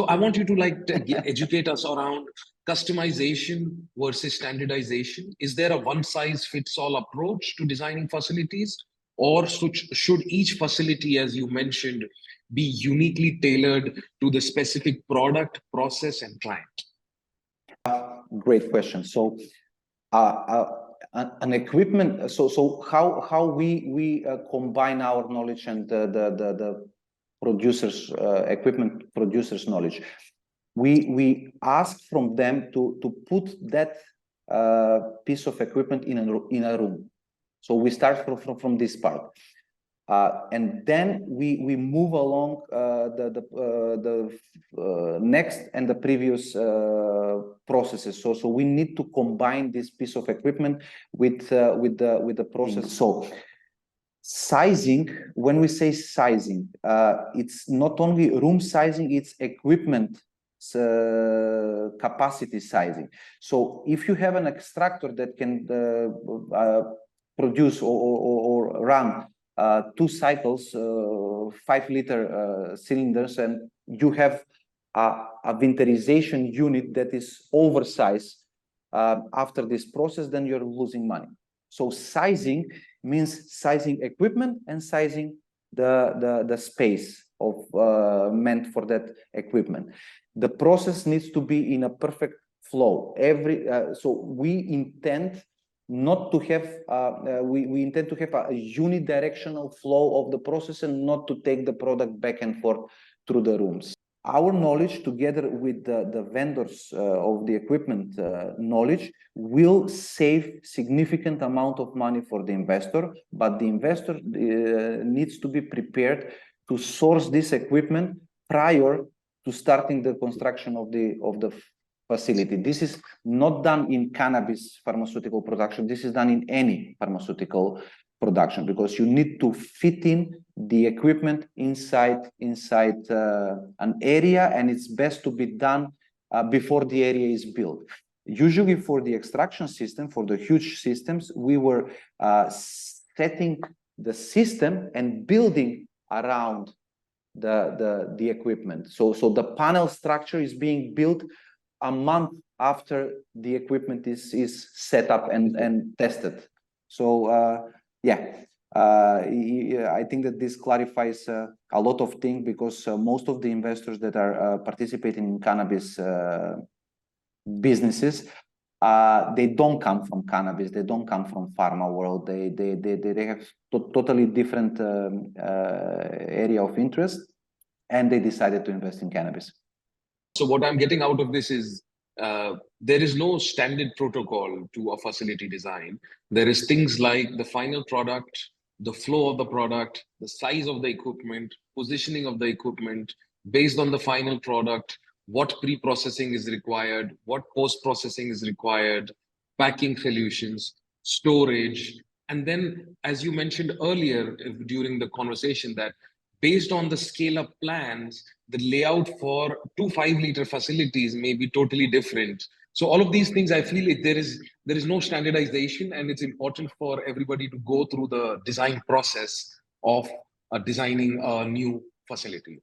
So I want you to educate us around customization versus standardization. Is there a one-size-fits-all approach to designing facilities, or should each facility, as you mentioned, be uniquely tailored to the specific product, process, and client? Great question. So an equipment, so how we combine our knowledge and the producers, equipment producers' knowledge. We ask from them to put that piece of equipment in a room. So we start from this part, and then we move along the next and the previous processes. So we need to combine this piece of equipment with the process. So sizing, when we say sizing, it's not only room sizing, it's equipment capacity sizing. So if you have an extractor that can produce or run 2 cycles, 5-liter cylinders, and you have a winterization unit that is oversized after this process, then you're losing money. So sizing means sizing equipment and sizing the space of meant for that equipment. The process needs to be in a perfect flow. So we intend not to have we intend to have a unidirectional flow of the process and not to take the product back and forth through the rooms. Our knowledge, together with the vendors of the equipment knowledge, will save significant amount of money for the investor, but the investor needs to be prepared to source this equipment prior to starting the construction of the facility. This is not done in cannabis pharmaceutical production. This is done in any pharmaceutical production, because you need to fit in the equipment inside an area, and it's best to be done before the area is built. Usually for the extraction system, for the huge systems, we were setting the system and building around the equipment. So the panel structure is being built a month after the equipment is set up and tested. So I think that this clarifies a lot of things, because most of the investors that are participating in cannabis businesses, they don't come from cannabis, they don't come from pharma world, they have totally different area of interest, and they decided to invest in cannabis. So what I'm getting out of this is there is no standard protocol to a facility design. There is things like the final product, the flow of the product, the size of the equipment, positioning of the equipment, based on the final product, what pre-processing is required, what post-processing is required, packing solutions, storage. And then, as you mentioned earlier during the conversation, that based on the scale-up plans, the layout for 2 5-liter facilities may be totally different. So all of these things, I feel there is no standardization, and it's important for everybody to go through the design process of designing a new facility.